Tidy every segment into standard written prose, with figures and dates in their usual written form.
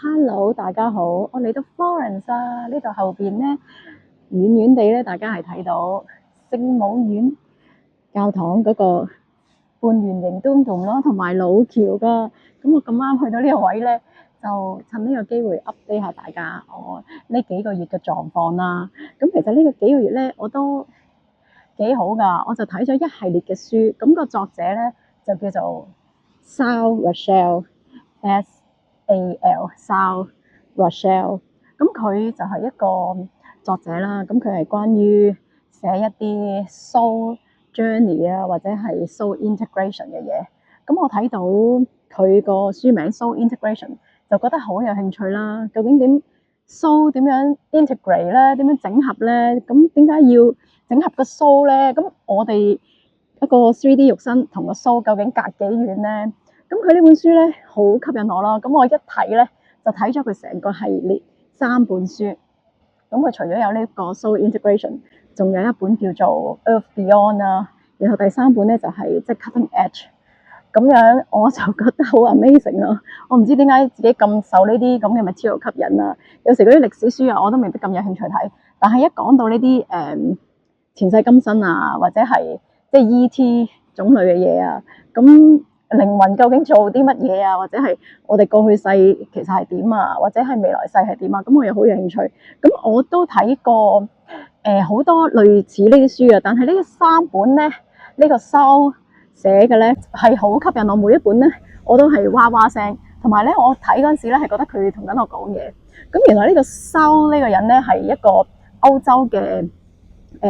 Hello，大家好，我嚟到 Florence 啊，呢度後邊咧，遠遠地咧，大家係睇到聖母院教堂嗰個半圓形東棟咯，同埋老橋噶。咁我咁啱去到呢個位咧，就趁呢個機會 update 下大家我呢幾個月嘅狀況啦。咁其實呢個幾個月咧，我都幾好噶，我就睇咗一系列嘅書。咁個作者咧就叫做 Sal Rachele Sal Rachele，咁佢就係一個作者啦。咁佢係關於寫一啲 soul journey 啊，或者係 soul integration 嘅嘢。咁我睇到佢個書名 soul integration，就覺得好有興趣啦。究竟點 soul 點樣 integrate 咧？點樣整合咧？咁點解要整合個 soul 咧？咁我哋一個 3D 肉身同個 soul 究竟隔幾遠咧？咁佢呢本書咧好吸引我啦。咁我一睇咧就睇咗佢成個系列3本書。咁佢除咗有呢個 soul integration，仲有一本叫做 Earth Beyond 啦。然後第3本咧就係即係 Cutting Edge。咁樣我就覺得好 amazing 咯。我唔知點解自己咁受呢啲咁嘅 material 吸引啊。有時嗰啲歷史書啊，我都未必咁有興趣睇。但係一講到呢啲前世今生啊，或者係即係 E.T. 種類嘅嘢啊，咁靈魂究竟做啲乜嘢啊？或者係我哋過去世其實係點啊？或者係未來世係點啊？咁我又好有興趣。咁我都睇過好多類似呢啲書啊，但係呢3本咧，呢個收寫嘅咧係好吸引我，每一本咧我都係哇哇聲，同埋咧我睇嗰陣時咧係覺得佢同緊我講嘢。咁原來呢個收呢個人咧係一個歐洲嘅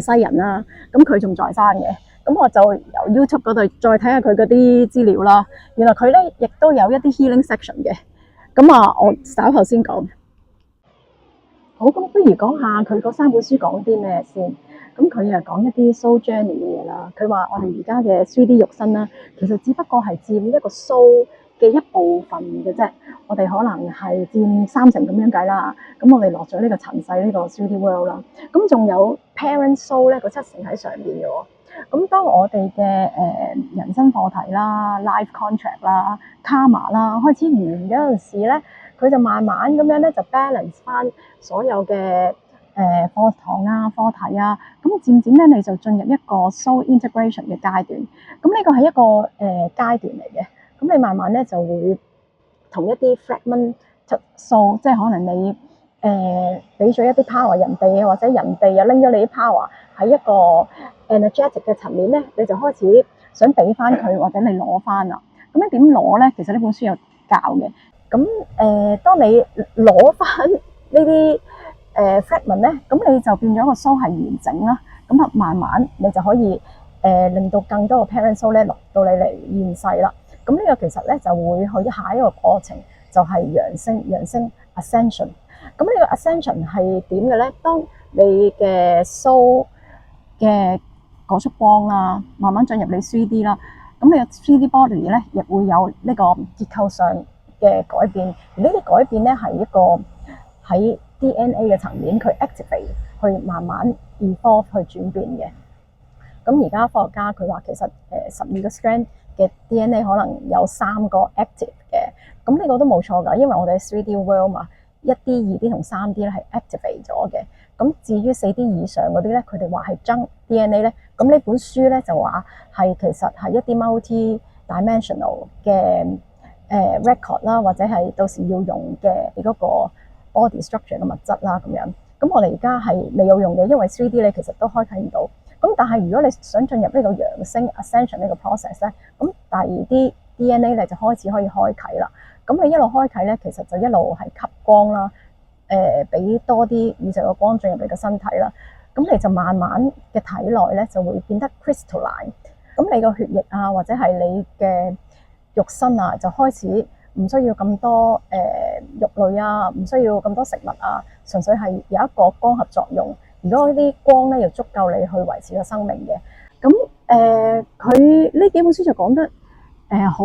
西人啦，咁佢仲在生嘅。咁我就由 YouTube 嗰度再睇下佢嗰啲資料啦。原來佢咧亦都有一啲 healing section 嘅。咁啊，我稍後先講。好，咁不如講下佢嗰3本書講啲咩先。咁佢又講一啲 soul journey 嘅嘢啦。佢話我哋而家嘅 3D 肉身啦，其實只不過係佔一個 soul 嘅一部分嘅啫。我哋可能係佔30%咁樣計啦。咁我哋落咗呢個塵世呢個 3D world 啦。咁仲有 parent soul 咧，個7成喺上邊嘅喎。咁當我哋嘅人生課題啦、life contract 啦、karma 啦開始完嗰陣時咧，佢就慢慢咁樣咧就 balance 翻所有嘅課堂啊、課題啊，咁漸漸咧你就進入一個 soul integration 嘅階段。咁呢個係一個階段嚟嘅。咁你慢慢咧就會同一啲 fragment soul， 即係可能你俾咗一啲 power 人哋啊，或者人哋又拎咗你啲 power 喺一個 energetic 嘅層面咧，你就開始想俾翻佢，或者你攞翻啦。咁樣點攞咧？其實呢本書有教嘅。咁當你攞翻呢啲fragment 咧，咁你就變咗個 soul 係完整啦。咁啊，慢慢你就可以令到更多嘅 parent soul 咧落到你嚟現世啦。咁呢個其實咧就會去下一個過程，就係揚升 ascension。咁呢個 ascension 係點嘅咧？當你嘅 soul 嘅嗰束光啦，慢慢進入你 3D 啦，咁你嘅 3D body 咧亦會有呢個結構上嘅改變。而呢啲改變咧係一個喺 DNA 嘅層面，佢 activate 去慢慢 evolve 去轉變嘅。咁而家科學家佢話其實12個 strand 嘅 DNA 可能有3個 active 嘅。咁呢個都冇錯㗎，因為我哋 3D world 嘛，1D、2D 同 3D 咧係 activate 咗嘅。咁至於4D 以上嗰啲咧，佢哋話係 junk DNA 咧。咁呢本書咧就話係其實係一啲 multi-dimensional 嘅record 啦，或者係到時要用嘅嗰個 body structure 嘅物質啦咁樣。咁我哋而家係未有用嘅，因為 3D 咧其實都開啟唔到。咁但係如果你想進入呢個揚升 ascension 呢個 process 咧，咁第二啲 DNA 咧就開始可以開啟啦。咁你一路開啟咧，其實就一路係吸光啦，俾多啲宇宙嘅光進入你嘅身體啦。咁你就慢慢嘅體內咧就會變得 crystalline。咁你個血液啊，或者係你嘅肉身啊，就開始唔需要咁多肉類啊，唔需要咁多食物啊，純粹係有一個光合作用。如果呢啲光咧又足夠你去維持個生命嘅，咁佢呢幾本書就講得好，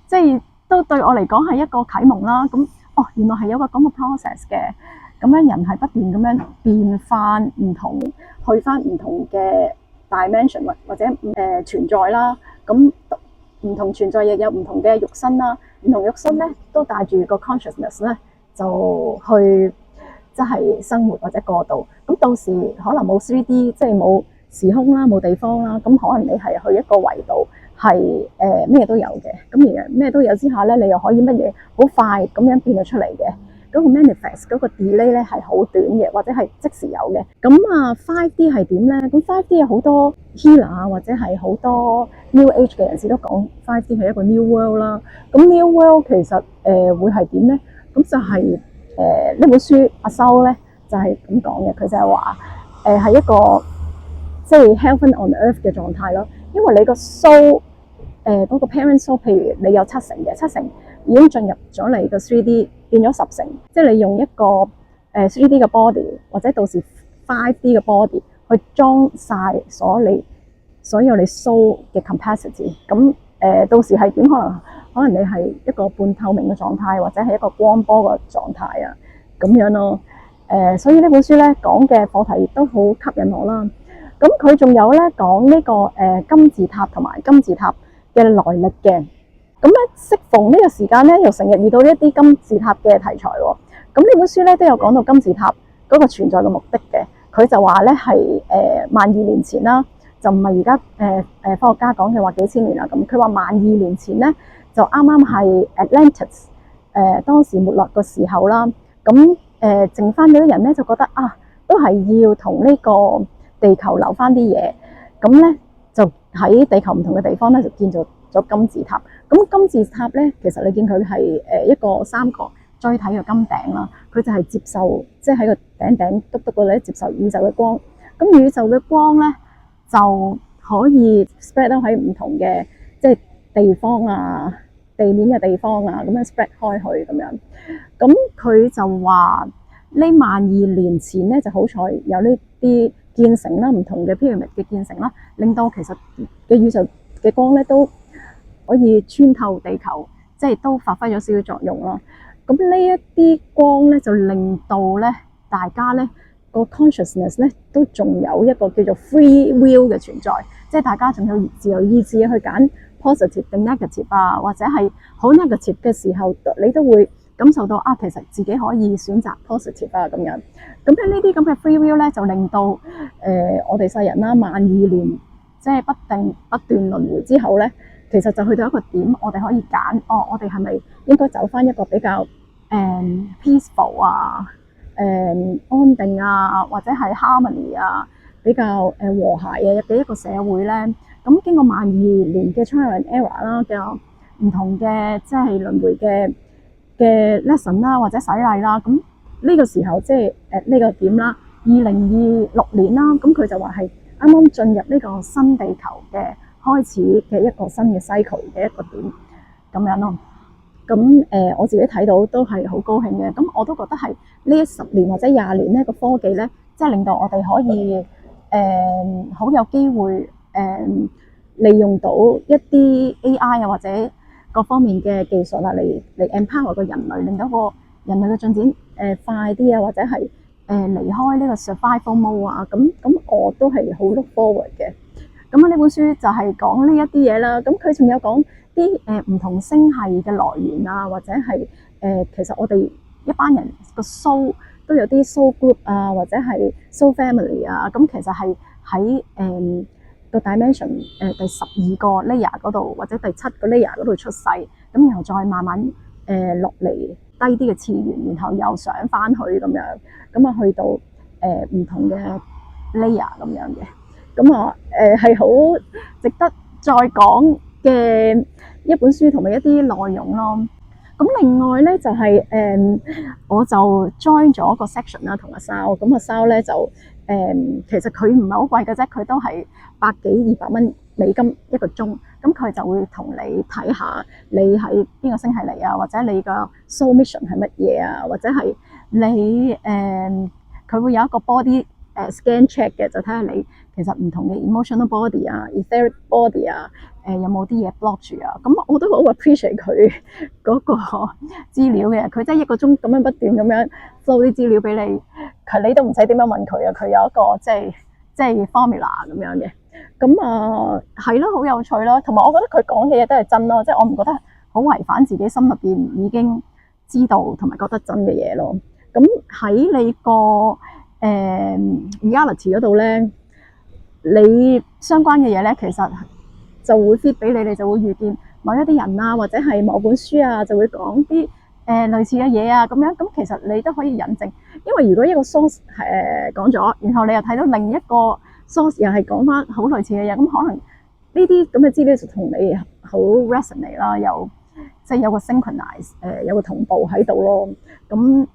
即係都對我嚟講係一個啟蒙啦。咁原來係有個咁嘅 process 嘅，咁樣人係不斷咁樣變翻唔同，去翻唔同嘅 dimension 或者存在啦。咁唔同存在亦有唔同嘅肉身啦，唔同肉身咧都帶住個 consciousness 咧就去即係生活或者過渡。咁到時可能冇 3D，即係冇時空啦，冇地方啦，咁可能你係去一個維度係咩都有嘅。咁而咩都有之下咧，你又可以乜嘢好快咁樣變咗出嚟嘅。嗰個 manifest 嗰個 delay 咧係好短嘅，或者係即時有嘅。咁啊 5D 係點咧？咁 5D 有好多 healer 啊，或者係好多 New Age 嘅人士都講 5D 係一個 New World 啦。咁 New World 其實會係點咧？咁就係呢本書阿修咧就係咁講嘅，佢就係話係一個即係 heaven on earth 嘅狀態咯。因為你個 soul 嗰個 parent soul， 譬如你有7成嘅，7成已經進入咗你個 3D。變咗10成，即係你用一個3D 嘅 body， 或者到時 5D 嘅 body 去裝晒所有你 soul 嘅 capacity。咁到時係點？可能你係一個半透明嘅狀態，或者係一個光波嘅狀態啊，咁樣咯。所以呢本書咧講嘅課題亦都好吸引我啦。咁佢仲有咧講呢個金字塔同埋金字塔嘅來歷嘅。咁咧，適逢呢個時間咧，又成日遇到一啲金字塔嘅題材喎。咁呢本書咧都有講到金字塔嗰個存在嘅目的嘅。佢就話咧係12000年前啦，就唔係而家科學家講嘅話幾千年啦。咁佢話12000年前咧就啱啱係 Atlantis 當時沒落嘅時候啦。咁剩翻嗰啲人咧就覺得啊，都係要同呢個地球留翻啲嘢。咁咧就喺地球唔同嘅地方咧就建造咗金字塔。咁金字塔咧，其實你見佢係一個3角錐體嘅金頂啦，佢就係接受即係喺個頂頂篤篤嗰度咧接受宇宙嘅光。咁宇宙嘅光咧就可以 spread 到喺唔同嘅即係地方啊、地面嘅地方啊，咁樣 spread 開去咁樣。咁佢就話呢12000年前咧就好彩有呢啲建成啦，唔同嘅 pyramid 嘅建成啦，令到其實嘅宇宙嘅光咧都可以穿透地球，即係都發揮咗少少作用咯。咁呢一啲光咧，就令到咧大家咧個 consciousness 咧都仲有一個叫做 free will 嘅存在，即係大家仲有自由意志去揀 positive 定 negative 啊，或者係好 negative 嘅時候，你都會感受到啊，其實自己可以選擇 positive 啊咁樣。咁喺呢啲咁嘅 free will 咧，就令到我哋世人啦12000年即係不斷輪迴之後咧。其實就去到一個點，我哋可以揀，我哋係咪應該走翻一個比較peaceful 啊、安定啊，或者係 harmony 啊，比較和諧嘅一個社會咧？咁經過12000年嘅 trial and error 啦嘅唔同嘅即係輪迴嘅 lesson 啦，或者洗禮啦，咁呢個時候即係呢個點啦，2026年啦，咁佢就話係啱啱進入呢個新地球嘅開始嘅一個新嘅 cycle 嘅一個點咁樣咯。咁我自己睇到都係好高興嘅。咁我都覺得係呢10年或者20年呢個科技咧，即係令到我哋可以好有機會利用到一啲 AI 啊或者各方面嘅技術啊嚟 empower 個人類，令到個人類嘅進展快啲啊，或者係離開呢個 survival mode 啊。咁我都係好 look forward 嘅。咁呢本書就係講呢一啲嘢啦。咁佢仲有講啲唔同星系嘅來源啊，或者係其實我哋一班人個 soul 都有啲 soul group 啊，或者係 soul family 啊。咁其實係喺個 dimension 第12個 layer 嗰度，或者第7個 layer 嗰度出世，咁然後再慢慢落嚟低啲嘅次元，然後又上翻去咁樣，咁啊去到唔同嘅 layer 咁樣嘅。咁啊係好值得再講嘅一本書同埋一啲內容咯。咁另外咧就係我就 join 咗個 section 啦，同阿 Sao。咁阿 Sao 咧就其實佢唔係好貴嘅啫，佢都係100幾200蚊美金一個鐘。咁佢就會同你睇下你喺邊個星系嚟啊，或者你個 soul mission 係乜嘢啊，或者係你佢會有一個 body scan check 嘅，就睇下你其實唔同嘅 emotional body 啊、etheric body 啊，有冇啲嘢 block 住啊？咁我都好 appreciate 佢嗰個資料嘅。佢真係一個鐘咁樣不斷咁樣 flow 啲資料俾你，你都唔使點樣問佢啊。佢有一個即係 formula 咁樣嘅。咁啊係咯，好有趣咯。同埋我覺得佢講嘅嘢都係真咯，即係我唔覺得好違反自己心入邊已經知道同埋覺得真嘅嘢咯。咁喺你個reality 嗰度咧，你相關嘅嘢咧，其實就會 fit 俾你，你就會遇見某一啲人啊，或者係某本書啊，就會講啲類似嘅嘢啊，咁樣咁其實你都可以引證，因為如果一個 source 講咗，然後你又睇到另一個 source 又係講翻好類似嘅嘢，咁可能呢啲咁嘅資料就同你好 resonate 啦，有即係有個 synchronize 有個同步喺度咯。咁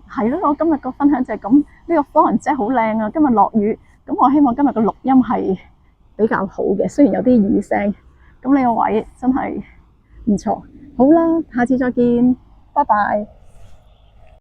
係咯，我今日個分享就係咁。呢個 Florence 真係好靚啊！今日落雨，咁我希望今日個錄音係比較好嘅，雖然有啲雨聲。咁呢個位真係唔錯。好啦，下次再見，拜拜。